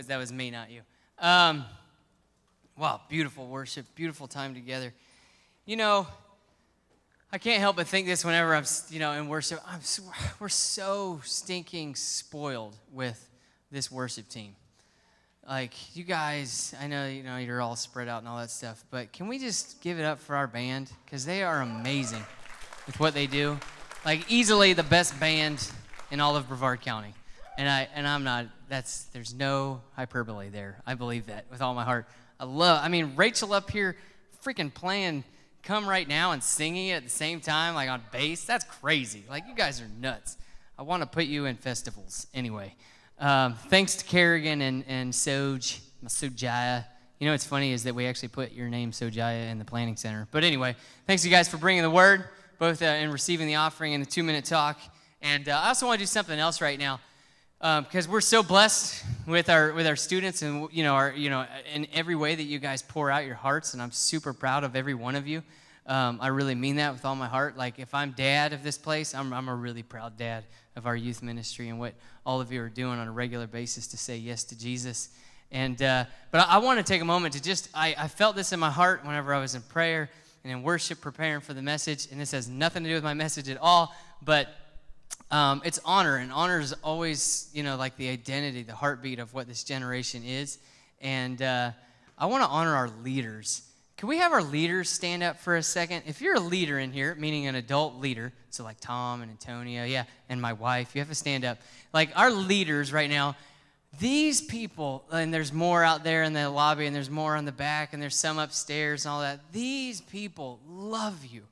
That was me, not you. Wow, beautiful worship, beautiful time together. You know, I can't help but think this whenever I'm, in worship. We're so stinking spoiled with this worship team. Like, you guys, I know, you're all spread out and all that stuff, but can we just give it up for our band? Because they are amazing with what they do. Like, easily the best band in all of Brevard County. And I'm not, there's no hyperbole there. I believe that with all my heart. Rachel up here freaking playing Come Right Now and singing it at the same time, like on bass. That's crazy. Like, you guys are nuts. I want to put you in festivals anyway. Thanks to Kerrigan and Sojaya. You know what's funny is that we actually put your name, Sojaya, in the planning center. But anyway, thanks you guys for bringing the word, both in receiving the offering and the 2-minute talk. And I also want to do something else right now. Because we're so blessed with our students and in every way that you guys pour out your hearts, and I'm super proud of every one of you. I really mean that with all my heart. Like, if I'm dad of this place, I'm a really proud dad of our youth ministry and what all of you are doing on a regular basis to say yes to Jesus. And but I want to take a moment to just I felt this in my heart whenever I was in prayer and in worship preparing for the message, and this has nothing to do with my message at all, but it's honor, and honor is always, like the identity, the heartbeat of what this generation is. And I want to honor our leaders. Can we have our leaders stand up for a second? If you're a leader in here, meaning an adult leader, so like Tom and Antonia, and my wife, you have to stand up. Like, our leaders right now, these people, and there's more out there in the lobby, and there's more on the back, and there's some upstairs and all that. These people love you,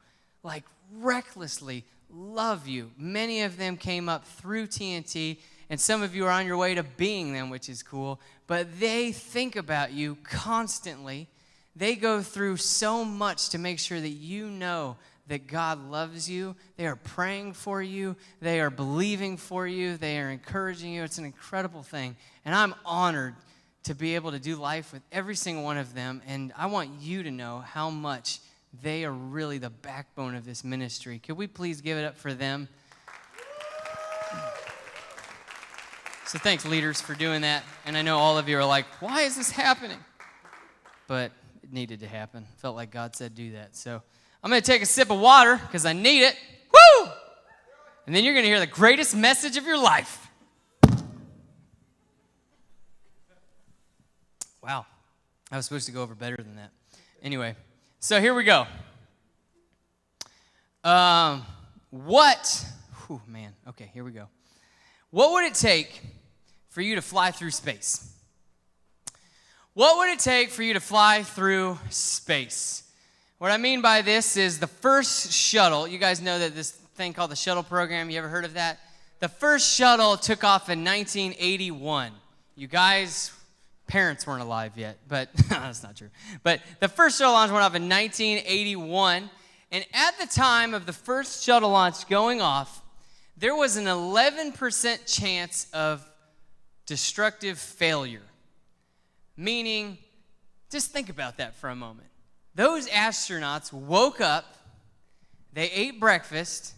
like recklessly love you. Many of them came up through TNT, and some of you are on your way to being them, which is cool, but they think about you constantly. They go through so much to make sure that you know that God loves you. They are praying for you. They are believing for you. They are encouraging you. It's an incredible thing, and I'm honored to be able to do life with every single one of them, and I want you to know how much they are really the backbone of this ministry. Could we please give it up for them? So thanks, leaders, for doing that. And I know all of you are like, why is this happening? But it needed to happen. Felt like God said do that. So I'm going to take a sip of water because I need it. Woo! And then you're going to hear the greatest message of your life. Wow. I was supposed to go over better than that. Anyway. So here we go. Okay, here we go. What would it take for you to fly through space? What would it take for you to fly through space? What I mean by this is the first shuttle. You guys know that this thing called the shuttle program. You ever heard of that? The first shuttle took off in 1981. You guys... Parents weren't alive yet, but that's not true. But the first shuttle launch went off in 1981, and at the time of the first shuttle launch going off, there was an 11% chance of destructive failure. Meaning, just think about that for a moment. Those astronauts woke up, they ate breakfast,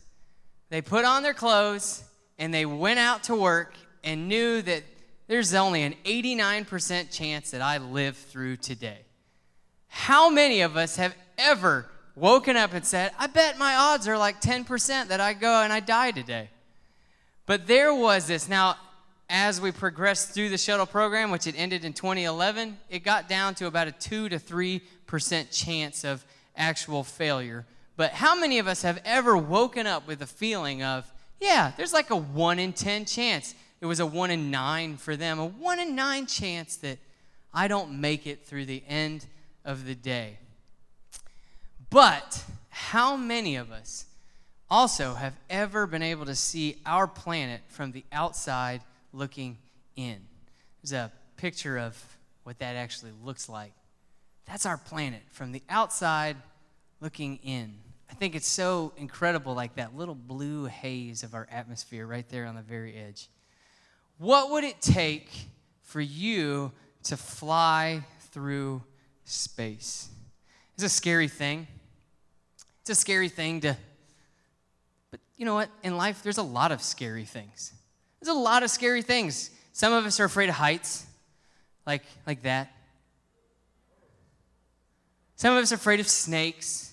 they put on their clothes, and they went out to work and knew that there's only an 89% chance that I live through today. How many of us have ever woken up and said, I bet my odds are like 10% that I go and I die today? But there was this. Now, as we progressed through the shuttle program, which it ended in 2011, it got down to about a 2 to 3% chance of actual failure. But how many of us have ever woken up with a feeling of, yeah, there's like a 1 in 10 chance. It was a 1 in 9 for them, a 1 in 9 chance that I don't make it through the end of the day. But how many of us also have ever been able to see our planet from the outside looking in? There's a picture of what that actually looks like. That's our planet from the outside looking in. I think it's so incredible, like that little blue haze of our atmosphere right there on the very edge. What would it take for you to fly through space? It's a scary thing. It's a scary thing but you know what? In life, there's a lot of scary things. There's a lot of scary things. Some of us are afraid of heights. like that. Some of us are afraid of snakes.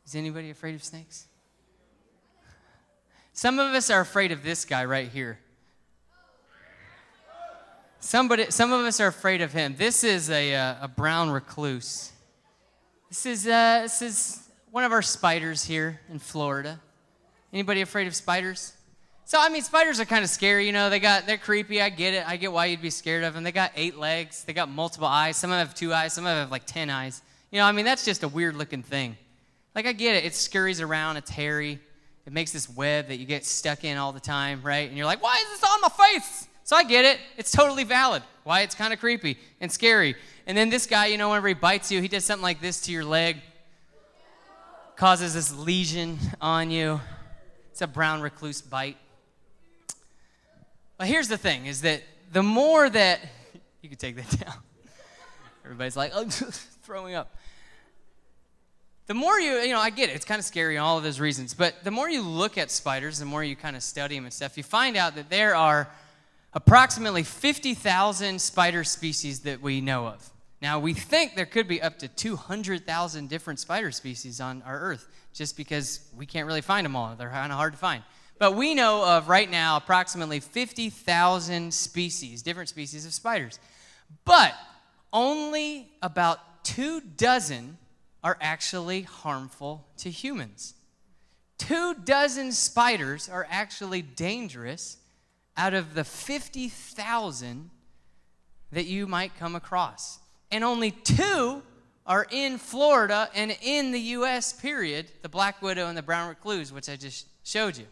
Is anybody afraid of snakes? Some of us are afraid of this guy right here. Some of us are afraid of him. This is a brown recluse. This is one of our spiders here in Florida. Anybody afraid of spiders? So, I mean, spiders are kind of scary, they're creepy, I get it. I get why you'd be scared of them. They got 8 legs, they got multiple eyes. Some of them have 2 eyes, some of them have like 10 eyes. That's just a weird looking thing. Like, I get it, it scurries around, it's hairy. It makes this web that you get stuck in all the time, right? And you're like, why is this on my face? So I get it, it's totally valid. Why it's kind of creepy and scary. And then this guy, whenever he bites you, he does something like this to your leg. Causes this lesion on you. It's a brown recluse bite. But here's the thing, is that the more that, you can take that down. Everybody's like, oh, throwing up. The more I get it, it's kind of scary and all of those reasons, but the more you look at spiders, the more you kind of study them and stuff, you find out that there are approximately 50,000 spider species that we know of. Now, we think there could be up to 200,000 different spider species on our Earth, just because we can't really find them all. They're kind of hard to find. But we know of, right now, approximately 50,000 species, different species of spiders. But only about 24 are actually harmful to humans. 24 spiders are actually dangerous out of the 50,000 that you might come across. And only 2 are in Florida and in the U.S., period, the black widow and the brown recluse, which I just showed you.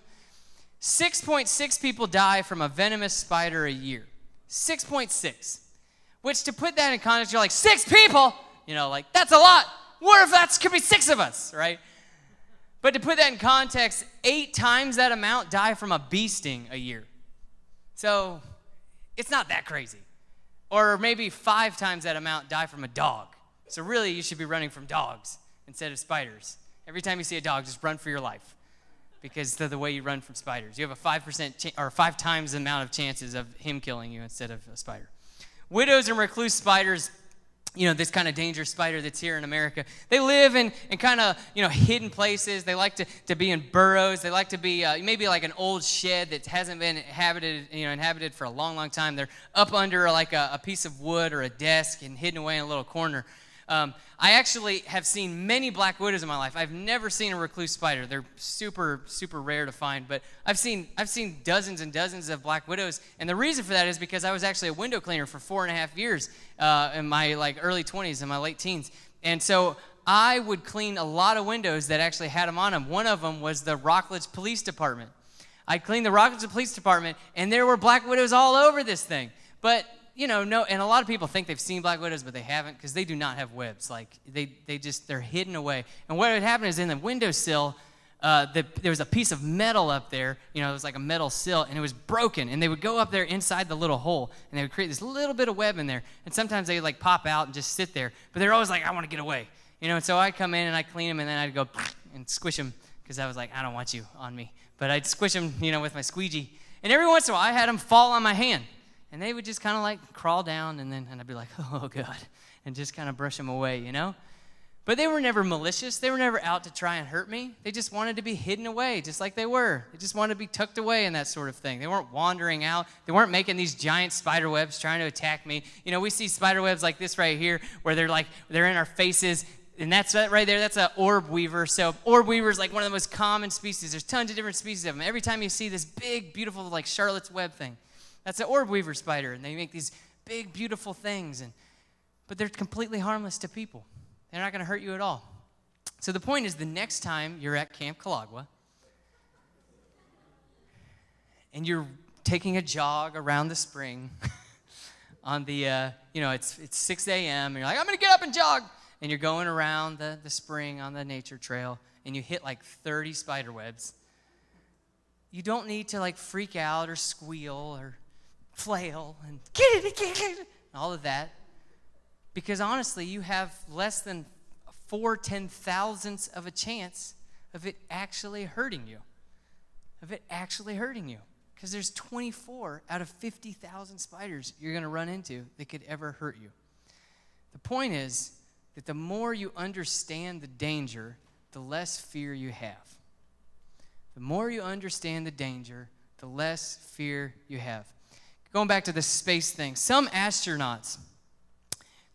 6.6 people die from a venomous spider a year. 6.6. Which, to put that in context, you're like, 6 people? That's a lot. What if that could be 6 of us, right? But to put that in context, 8 times that amount die from a bee sting a year. So it's not that crazy. Or maybe 5 times that amount die from a dog. So really, you should be running from dogs instead of spiders. Every time you see a dog, just run for your life, because of the way you run from spiders. You have a 5% or 5 times the amount of chances of him killing you instead of a spider. Widows and recluse spiders, this kind of dangerous spider that's here in America, they live in kind of, hidden places. They like to be in burrows. They like to be maybe like an old shed that hasn't been inhabited for a long, long time. They're up under like a piece of wood or a desk and hidden away in a little corner. I actually have seen many black widows in my life. I've never seen a recluse spider. They're super, super rare to find, but I've seen dozens and dozens of black widows, and the reason for that is because I was actually a window cleaner for 4.5 years in my early 20s and my late teens, and so I would clean a lot of windows that actually had them on them. One of them was the Rockledge Police Department. I cleaned the Rockledge Police Department, and there were black widows all over this thing, but no, and a lot of people think they've seen black widows, but they haven't, because they do not have webs. Like, they're hidden away. And what would happen is in the windowsill, there was a piece of metal up there, it was like a metal sill, and it was broken. And they would go up there inside the little hole, and they would create this little bit of web in there. And sometimes they would pop out and just sit there. But they're always like, I want to get away. And so I'd come in and I'd clean them, and then I'd go and squish them, because I was like, I don't want you on me. But I'd squish them, with my squeegee. And every once in a while, I had them fall on my hand. And they would just kind of crawl down, and I'd be like, oh, God, and just kind of brush them away, But they were never malicious. They were never out to try and hurt me. They just wanted to be hidden away, just like they were. They just wanted to be tucked away and that sort of thing. They weren't wandering out. They weren't making these giant spider webs trying to attack me. We see spider webs like this right here, where they're in our faces. And that's right there, that's an orb weaver. So orb weaver is one of the most common species. There's tons of different species of them. Every time you see this big, beautiful, Charlotte's Web thing, that's an orb weaver spider, and they make these big, beautiful things, but they're completely harmless to people. They're not going to hurt you at all. So the point is, the next time you're at Camp Calagua, and you're taking a jog around the spring on the, it's 6 a.m., and you're like, I'm going to get up and jog, and you're going around the spring on the nature trail, and you hit 30 spider webs, you don't need to freak out or squeal or flail and get it, all of that, because honestly, you have less than 4/10,000ths of a chance of it actually hurting you, because because there's 24 out of 50,000 spiders you're going to run into that could ever hurt you. The point is that the more you understand the danger, the less fear you have. The more you understand the danger, the less fear you have. Going back to the space thing, some astronauts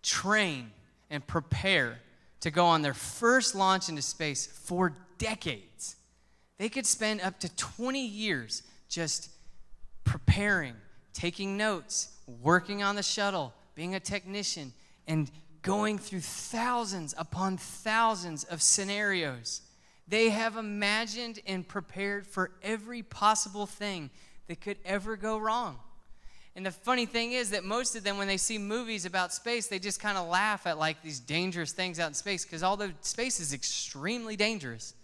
train and prepare to go on their first launch into space for decades. They could spend up to 20 years just preparing, taking notes, working on the shuttle, being a technician, and going through thousands upon thousands of scenarios. They have imagined and prepared for every possible thing that could ever go wrong. And the funny thing is that most of them, when they see movies about space, they just kind of laugh at like these dangerous things out in space, because although space is extremely dangerous,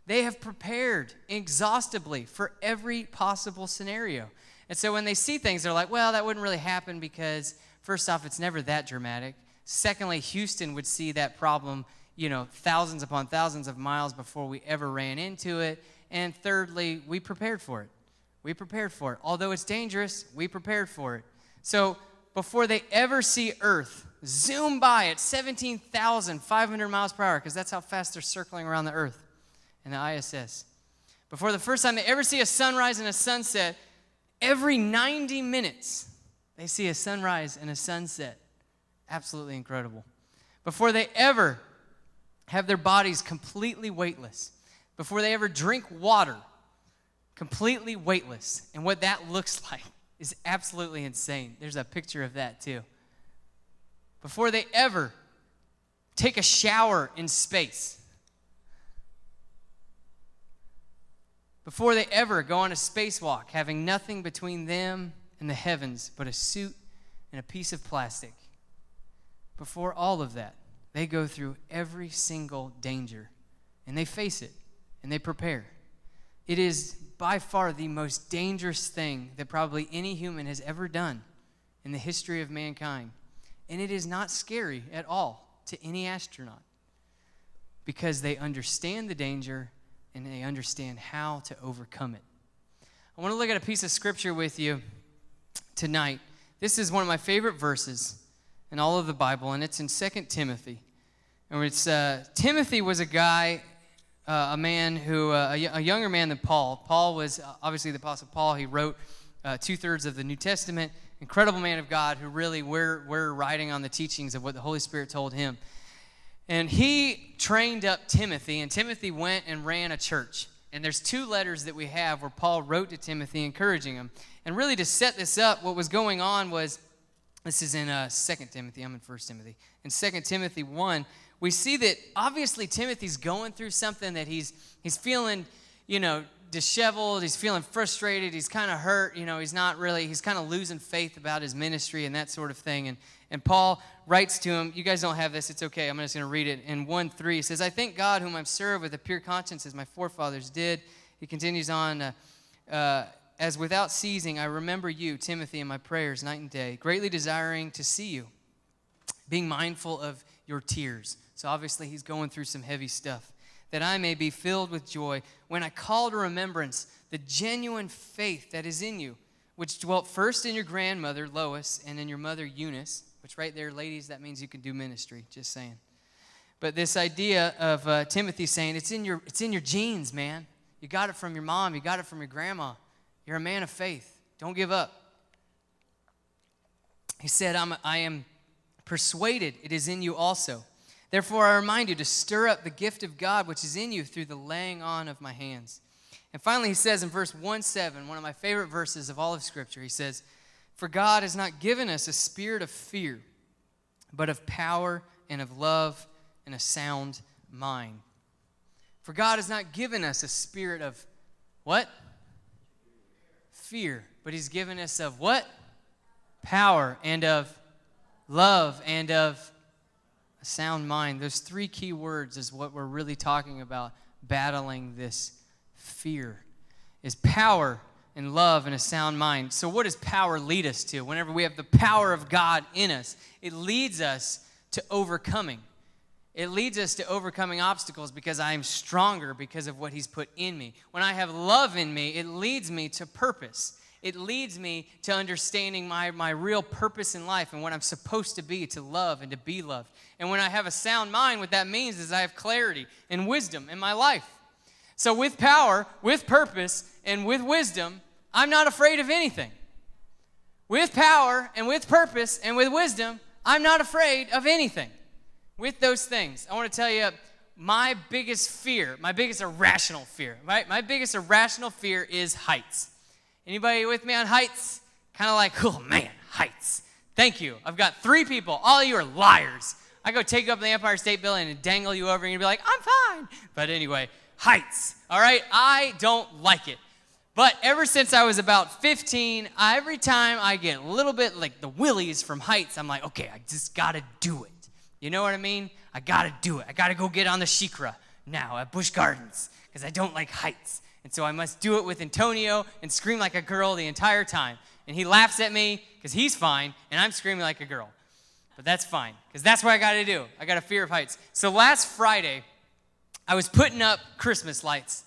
they have prepared exhaustively for every possible scenario. And so when they see things, they're like, well, that wouldn't really happen because, first off, it's never that dramatic. Secondly, Houston would see that problem, thousands upon thousands of miles before we ever ran into it. And thirdly, we prepared for it. We prepared for it. Although it's dangerous, we prepared for it. So before they ever see Earth zoom by at 17,500 miles per hour, because that's how fast they're circling around the Earth and the ISS. Before the first time they ever see a sunrise and a sunset, every 90 minutes, they see a sunrise and a sunset. Absolutely incredible. Before they ever have their bodies completely weightless, before they ever drink water, completely weightless. And what that looks like is absolutely insane. There's a picture of that too. Before they ever take a shower in space, before they ever go on a spacewalk, having nothing between them and the heavens but a suit and a piece of plastic, before all of that, they go through every single danger, and they face it, and they prepare. It is by far the most dangerous thing that probably any human has ever done in the history of mankind. And it is not scary at all to any astronaut, because they understand the danger and they understand how to overcome it. I want to look at a piece of scripture with you tonight. This is one of my favorite verses in all of the Bible, and it's in 2 Timothy. And it's Timothy was a guy, a man who, a younger man than Paul. Paul was obviously the Apostle Paul. He wrote 2/3 of the New Testament. Incredible man of God who really we're riding on the teachings of what the Holy Spirit told him. And he trained up Timothy, and Timothy went and ran a church. And there's 2 letters that we have where Paul wrote to Timothy encouraging him. And really to set this up, what was going on was, this is in 2 Timothy, I'm in 1 Timothy. In 2 Timothy 1, we see that obviously Timothy's going through something that he's feeling, disheveled. He's feeling frustrated. He's kind of hurt. He's kind of losing faith about his ministry and that sort of thing. And Paul writes to him, you guys don't have this, it's okay, I'm just going to read it. In 1:3, it says, I thank God whom I serve with a pure conscience as my forefathers did. He continues on, as without ceasing I remember you, Timothy, in my prayers night and day, greatly desiring to see you, being mindful of your tears. So obviously he's going through some heavy stuff. That I may be filled with joy when I call to remembrance the genuine faith that is in you, which dwelt first in your grandmother, Lois, and in your mother, Eunice, which right there, ladies, that means you can do ministry, just saying. But this idea of Timothy saying, it's in your genes, man. You got it from your mom. You got it from your grandma. You're a man of faith. Don't give up. He said, I am persuaded it is in you also. Therefore, I remind you to stir up the gift of God which is in you through the laying on of my hands. And finally, he says in verse 1:7, one of my favorite verses of all of Scripture, he says, for God has not given us a spirit of fear, but of power and of love and a sound mind. For God has not given us a spirit of what? Fear. But he's given us of what? Power and of love and of a sound mind. Those 3 key words is what we're really talking about battling this fear, is power and love and a sound mind. So what does power lead us to? Whenever we have the power of God in us, it leads us to overcoming. It leads us to overcoming obstacles because I am stronger because of what he's put in me. When I have love in me, it leads me to purpose. It leads me to understanding my real purpose in life and what I'm supposed to be, to love and to be loved. And when I have a sound mind, what that means is I have clarity and wisdom in my life. So with power, with purpose, and with wisdom, I'm not afraid of anything. With power and with purpose and with wisdom, I'm not afraid of anything. With those things, I want to tell you my biggest fear, my biggest irrational fear, right? My biggest irrational fear is heights. Anybody with me on heights? Kind of like, oh man, heights. Thank you. I've got 3 people. All of you are liars. I go take you up the Empire State Building and dangle you over and you'll be like, I'm fine. But anyway, heights, all right? I don't like it. But ever since I was about 15, every time I get a little bit like the willies from heights, I'm like, okay, I just got to do it. You know what I mean? I got to do it. I got to go get on the Shikra now at Busch Gardens because I don't like heights. And so I must do it with Antonio and scream like a girl the entire time. And he laughs at me because he's fine, and I'm screaming like a girl. But that's fine because that's what I got to do. I got a fear of heights. So last Friday, I was putting up Christmas lights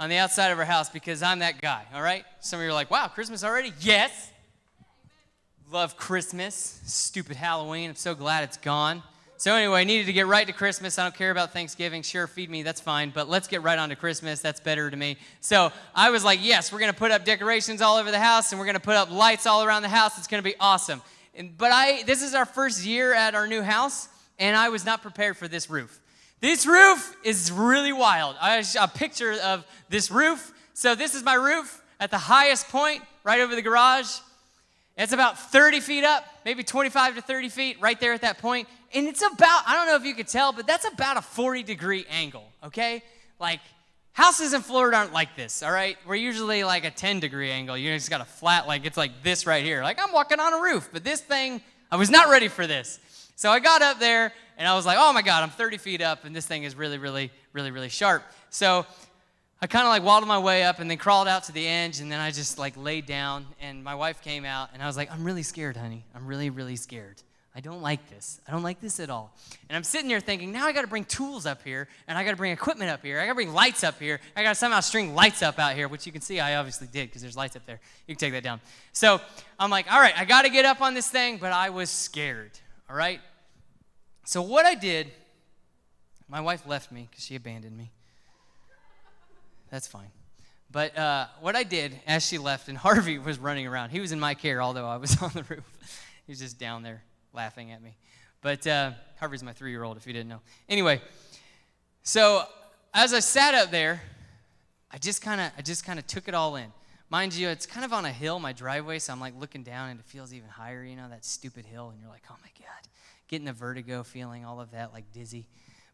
on the outside of our house because I'm that guy, all right? Some of you are like, wow, Christmas already? Yes. Love Christmas. Stupid Halloween. I'm so glad it's gone. So anyway, I needed to get right to Christmas. I don't care about Thanksgiving. Sure, feed me, that's fine. But let's get right on to Christmas. That's better to me. So I was like, yes, we're going to put up decorations all over the house, and we're going to put up lights all around the house. It's going to be awesome. But this is our first year at our new house, and I was not prepared for this roof. This roof is really wild. A picture of this roof. So this is my roof at the highest point, right over the garage. It's about 30 feet up, maybe 25 to 30 feet, right there at that point. And it's about, I don't know if you could tell, but that's about a 40-degree angle, okay? Like, houses in Florida aren't like this, all right? We're usually like a 10-degree angle. You just got a flat, like, it's like this right here. Like, I'm walking on a roof, but this thing, I was not ready for this. So I got up there, and I was like, oh, my God, I'm 30 feet up, and this thing is really, really, really, really sharp. So I kind of like waddled my way up and then crawled out to the edge, and then I just like laid down, and my wife came out, and I was like, I'm really scared, honey. I'm really, really scared. I don't like this. I don't like this at all. And I'm sitting there thinking, now I got to bring tools up here, and I got to bring equipment up here. I got to bring lights up here. I got to somehow string lights up out here, which you can see I obviously did because there's lights up there. You can take that down. So I'm like, all right, I got to get up on this thing, but I was scared, all right? So what I did, my wife left me because she abandoned me. That's fine. But what I did as she left, and Harvey was running around. He was in my care, although I was on the roof. He was just down there laughing at me. But Harvey's my 3-year-old, if you didn't know. Anyway, so as I sat up there, I just kind of took it all in. Mind you, it's kind of on a hill, my driveway, so I'm like looking down, and it feels even higher, you know, that stupid hill, and you're like, oh my God, getting the vertigo feeling, all of that, like dizzy.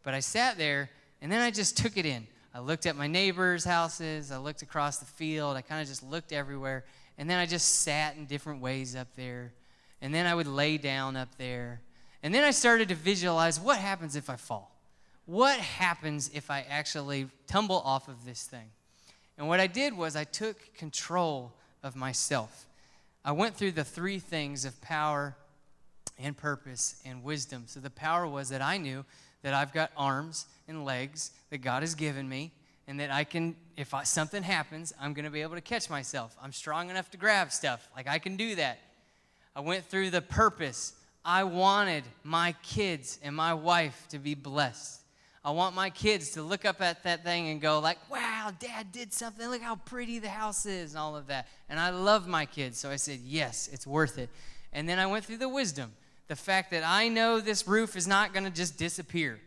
But I sat there, and then I just took it in. I looked at my neighbors' houses. I looked across the field. I kind of just looked everywhere. And then I just sat in different ways up there. And then I would lay down up there. And then I started to visualize what happens if I fall. What happens if I actually tumble off of this thing? And what I did was I took control of myself. I went through the 3 things of power and purpose and wisdom. So the power was that I knew that I've got arms and legs that God has given me, and that I can, if something happens, I'm going to be able to catch myself. I'm strong enough to grab stuff. Like, I can do that. I went through the purpose. I wanted my kids and my wife to be blessed. I want my kids to look up at that thing and go like, wow, Dad did something. Look how pretty the house is and all of that. And I love my kids, so I said, yes, it's worth it. And then I went through the wisdom. The fact that I know this roof is not going to just disappear.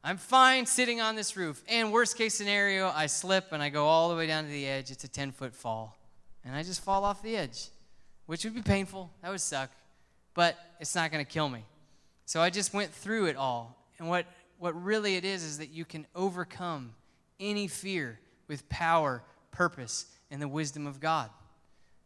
I'm fine sitting on this roof. And worst case scenario, I slip and I go all the way down to the edge. It's a 10-foot fall. And I just fall off the edge, which would be painful. That would suck. But it's not going to kill me. So I just went through it all. And what really it is that you can overcome any fear with power, purpose, and the wisdom of God.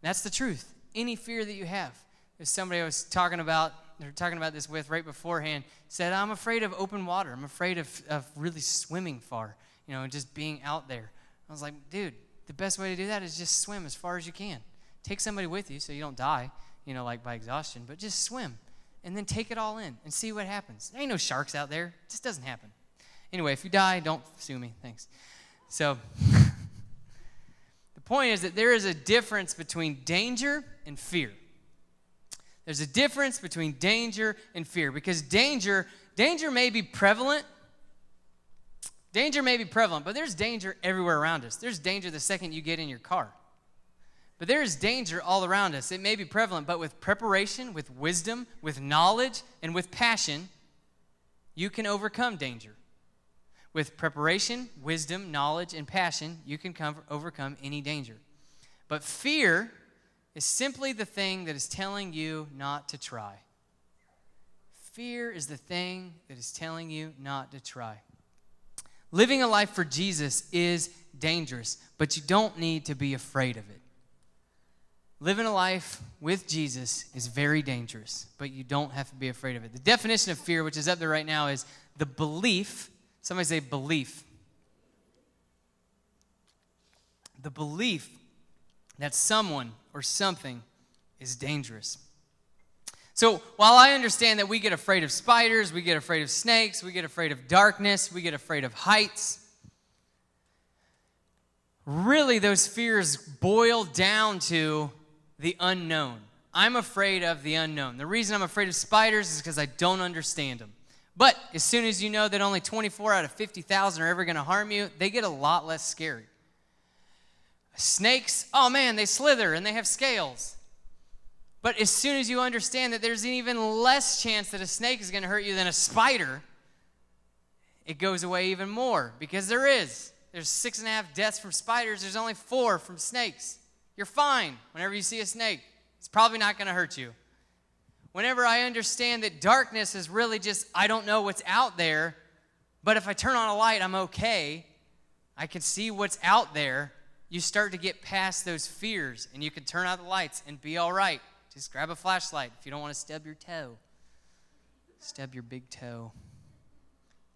That's the truth. Any fear that you have. There's somebody I was talking about this with right beforehand, said, I'm afraid of open water. I'm afraid of really swimming far, and just being out there. I was like, dude, the best way to do that is just swim as far as you can. Take somebody with you so you don't die, like by exhaustion, but just swim and then take it all in and see what happens. There ain't no sharks out there. It just doesn't happen. Anyway, if you die, don't sue me. Thanks. So the point is that there is a difference between danger and fear. There's a difference between danger and fear, because danger may be prevalent. Danger may be prevalent, but there's danger everywhere around us. There's danger the second you get in your car. But there is danger all around us. It may be prevalent, but with preparation, with wisdom, with knowledge, and with passion, you can overcome danger. With preparation, wisdom, knowledge, and passion, you can overcome any danger. But fear is simply the thing that is telling you not to try. Fear is the thing that is telling you not to try. Living a life for Jesus is dangerous, but you don't need to be afraid of it. Living a life with Jesus is very dangerous, but you don't have to be afraid of it. The definition of fear, which is up there right now, is the belief. Somebody say belief. The belief that someone or something is dangerous. So while I understand that we get afraid of spiders, we get afraid of snakes, we get afraid of darkness, we get afraid of heights, really those fears boil down to the unknown. I'm afraid of the unknown. The reason I'm afraid of spiders is because I don't understand them. But as soon as you know that only 24 out of 50,000 are ever going to harm you, they get a lot less scary. Snakes, oh man, they slither and they have scales. But as soon as you understand that there's an even less chance that a snake is going to hurt you than a spider, it goes away even more, because there's 6.5 deaths from spiders. There's only 4 from snakes. You're fine whenever you see a snake. It's probably not going to hurt you. Whenever I understand that darkness is really just, I don't know what's out there, but if I turn on a light, I'm okay. I can see what's out there. You start to get past those fears, and you can turn out the lights and be all right. Just grab a flashlight if you don't want to stub your toe. Stub your big toe.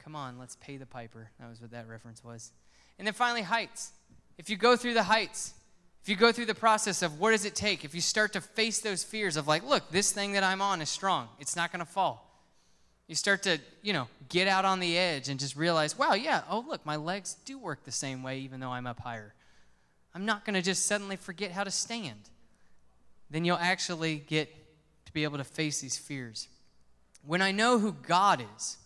Come on, let's pay the piper. That was what that reference was. And then finally, heights. If you go through the heights, if you go through the process of what does it take, if you start to face those fears of like, look, this thing that I'm on is strong. It's not going to fall. You start to, get out on the edge and just realize, wow, yeah, oh, look, my legs do work the same way even though I'm up higher. I'm not going to just suddenly forget how to stand. Then you'll actually get to be able to face these fears. When I know who God is,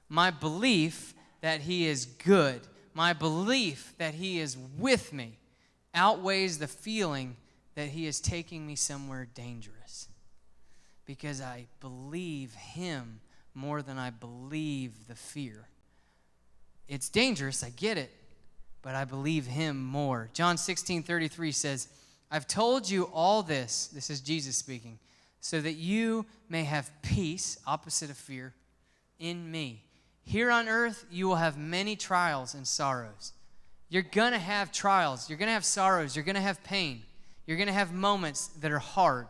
my belief that he is good, my belief that he is with me, outweighs the feeling that he is taking me somewhere dangerous. Because I believe him more than I believe the fear. It's dangerous, I get it, but I believe him more. John 16:33 says, I've told you all this is Jesus speaking, so that you may have peace, opposite of fear, in me. Here on earth, you will have many trials and sorrows. You're going to have trials. You're going to have sorrows. You're going to have pain. You're going to have moments that are hard.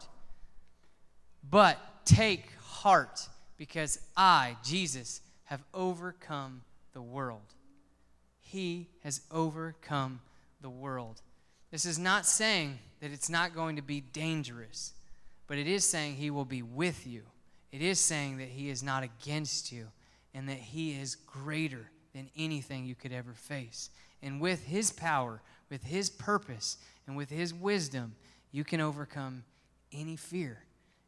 But take heart, because I, Jesus, have overcome the world. He has overcome the world. This is not saying that it's not going to be dangerous, but it is saying he will be with you. It is saying that he is not against you, and that he is greater than anything you could ever face. And with his power, with his purpose, and with his wisdom, you can overcome any fear,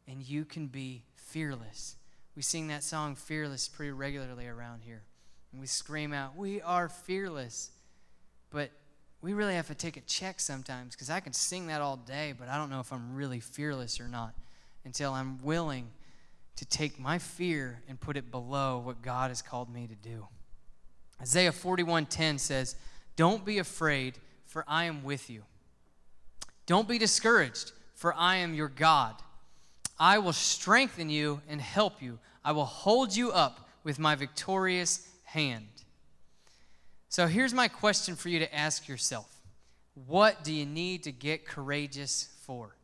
and you can be fearless. We sing that song, Fearless, pretty regularly around here. And we scream out, we are fearless. But we really have to take a check sometimes, because I can sing that all day, but I don't know if I'm really fearless or not until I'm willing to take my fear and put it below what God has called me to do. Isaiah 41:10 says, don't be afraid, for I am with you. Don't be discouraged, for I am your God. I will strengthen you and help you. I will hold you up with my victorious hand. So here's my question for you to ask yourself. What do you need to get courageous for?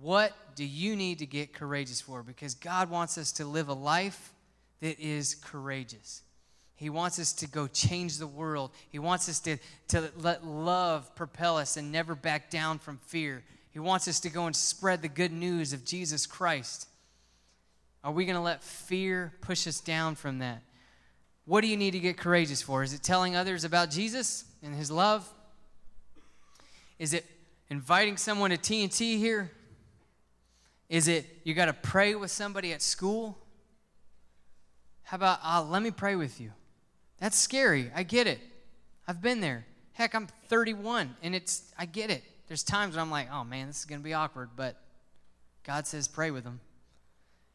What do you need to get courageous for? Because God wants us to live a life that is courageous. He wants us to go change the world. He wants us to let love propel us and never back down from fear. He wants us to go and spread the good news of Jesus Christ. Are we going to let fear push us down from that? What do you need to get courageous for? Is it telling others about Jesus and his love? Is it inviting someone to T&T here? Is it you got to pray with somebody at school? How about, let me pray with you? That's scary. I get it. I've been there. Heck, I'm 31, and I get it. There's times when I'm like, oh, man, this is going to be awkward, but God says pray with them.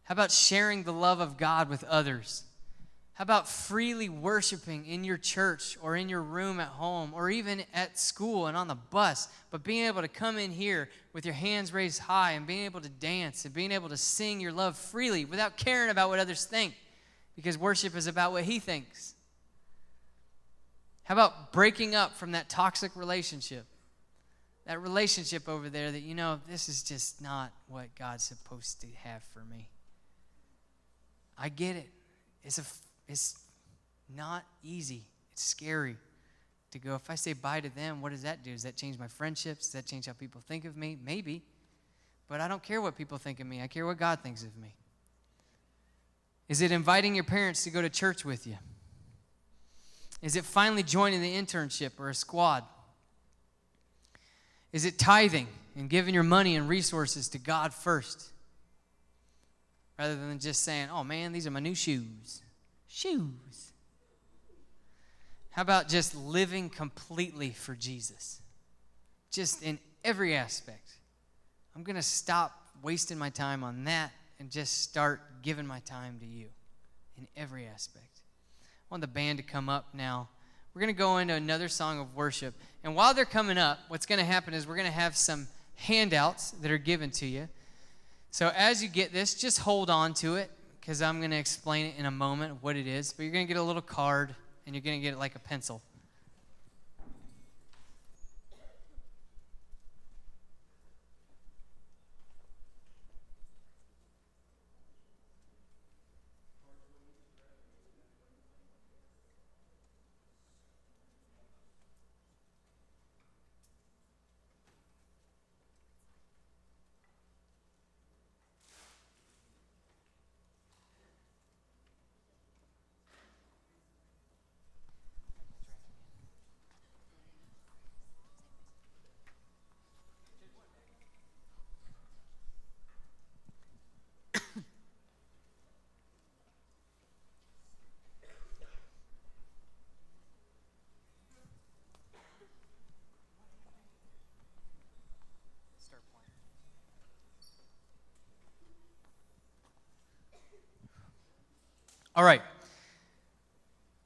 How about sharing the love of God with others? How about freely worshiping in your church or in your room at home or even at school and on the bus, but being able to come in here with your hands raised high and being able to dance and being able to sing your love freely without caring about what others think, because worship is about what he thinks. How about breaking up from that toxic relationship? That relationship over there that, this is just not what God's supposed to have for me. I get it. It's not easy. It's scary to go, if I say bye to them, what does that do? Does that change my friendships? Does that change how people think of me? Maybe. But I don't care what people think of me. I care what God thinks of me. Is it inviting your parents to go to church with you? Is it finally joining the internship or a squad? Is it tithing and giving your money and resources to God first? Rather than just saying, oh man, these are my new shoes. Shoes. How about just living completely for Jesus? Just in every aspect. I'm going to stop wasting my time on that and just start giving my time to you in every aspect. I want the band to come up now. We're going to go into another song of worship. And while they're coming up, what's going to happen is we're going to have some handouts that are given to you. So as you get this, just hold on to it, because I'm going to explain it in a moment what it is. But you're going to get a little card, and you're going to get it like a pencil. All right.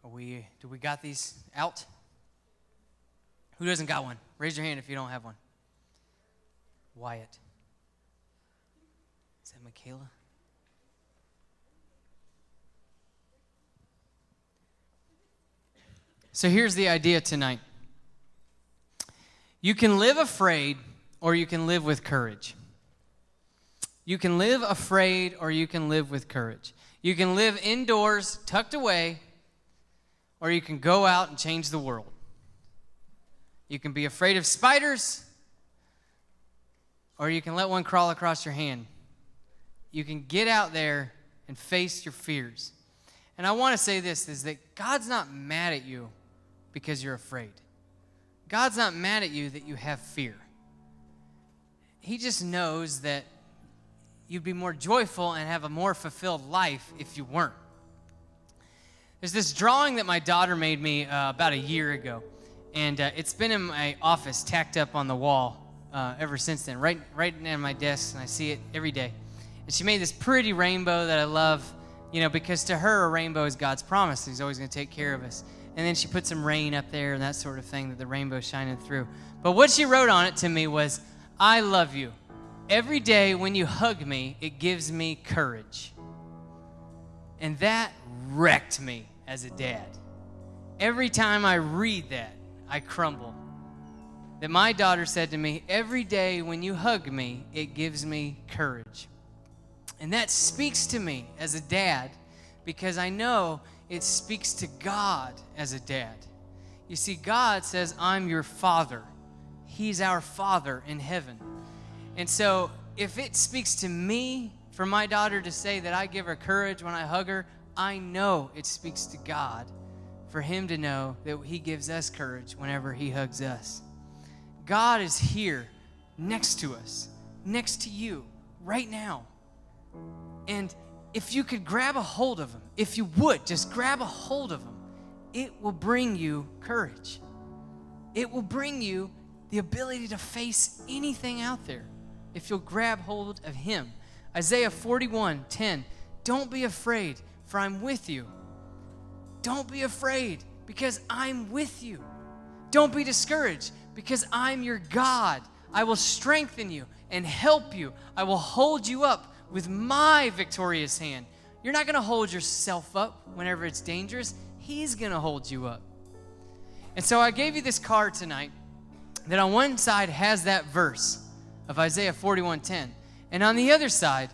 Do we got these out? Who doesn't got one? Raise your hand if you don't have one. Wyatt. Is that Michaela? So here's the idea tonight. You can live afraid or you can live with courage. You can live afraid or you can live with courage. You can live indoors, tucked away, or you can go out and change the world. You can be afraid of spiders, or you can let one crawl across your hand. You can get out there and face your fears. And I want to say this, is that God's not mad at you because you're afraid. God's not mad at you that you have fear. He just knows that you'd be more joyful and have a more fulfilled life if you weren't. There's this drawing that my daughter made me about a year ago, and it's been in my office, tacked up on the wall ever since then, right in my desk, and I see it every day. And she made this pretty rainbow that I love, because to her a rainbow is God's promise. He's always going to take care of us. And then she put some rain up there and that sort of thing that the rainbow's shining through. But what she wrote on it to me was, I love you. Every day when you hug me, it gives me courage. And that wrecked me as a dad. Every time I read that, I crumble. That my daughter said to me, every day when you hug me, it gives me courage. And that speaks to me as a dad, because I know it speaks to God as a dad. You see, God says, I'm your father. He's our Father in heaven. And so if it speaks to me for my daughter to say that I give her courage when I hug her, I know it speaks to God for him to know that he gives us courage whenever he hugs us. God is here next to us, next to you, right now. And if you could grab a hold of him, if you would, just grab a hold of him, it will bring you courage. It will bring you the ability to face anything out there if you'll grab hold of him. Isaiah 41:10, don't be afraid, for I'm with you. Don't be afraid, because I'm with you. Don't be discouraged, because I'm your God. I will strengthen you and help you. I will hold you up with my victorious hand. You're not going to hold yourself up whenever it's dangerous. He's going to hold you up. And so I gave you this card tonight that on one side has that verse of Isaiah 41:10. And on the other side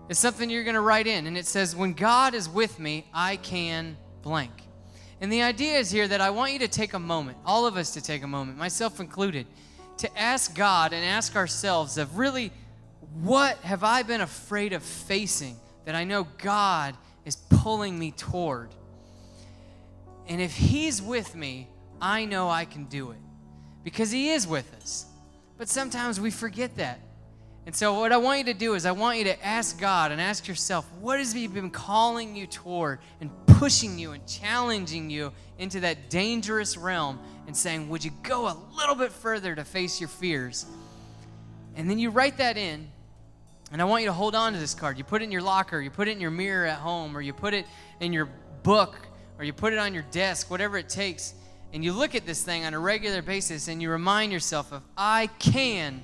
is something you're going to write in. And it says, when God is with me, I can blank. And the idea is here that I want you to take a moment, all of us to take a moment, myself included, to ask God and ask ourselves of really, what have I been afraid of facing that I know God is pulling me toward? And if he's with me, I know I can do it because he is with us. But sometimes we forget that. And so what I want you to do is I want you to ask God and ask yourself, what has he been calling you toward and pushing you and challenging you into that dangerous realm and saying, would you go a little bit further to face your fears? And then you write that in, and I want you to hold on to this card. You put it in your locker, you put it in your mirror at home, or you put it in your book, or you put it on your desk, whatever it takes, and you look at this thing on a regular basis and you remind yourself of, I can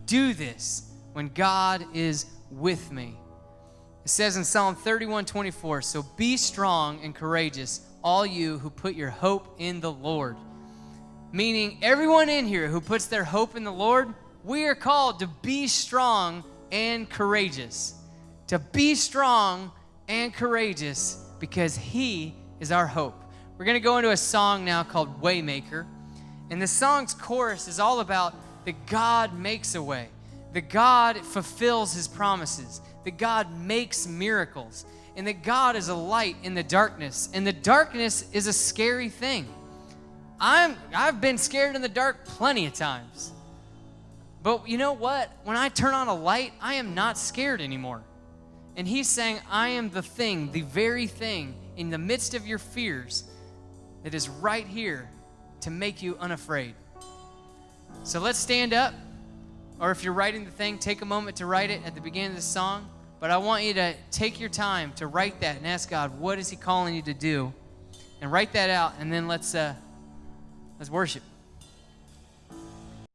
do this when God is with me. It says in Psalm 31:24, so be strong and courageous, all you who put your hope in the Lord. Meaning everyone in here who puts their hope in the Lord, we are called to be strong and courageous. To be strong and courageous because he is our hope. We're going to go into a song now called Waymaker. And the song's chorus is all about that God makes a way, that God fulfills his promises, that God makes miracles, and that God is a light in the darkness. And the darkness is a scary thing. I've been scared in the dark plenty of times. But you know what? When I turn on a light, I am not scared anymore. And he's saying, I am the thing, the very thing in the midst of your fears that is right here to make you unafraid. So let's stand up. Or if you're writing the thing, take a moment to write it at the beginning of the song. But I want you to take your time to write that and ask God, what is he calling you to do? And write that out, and then let's worship.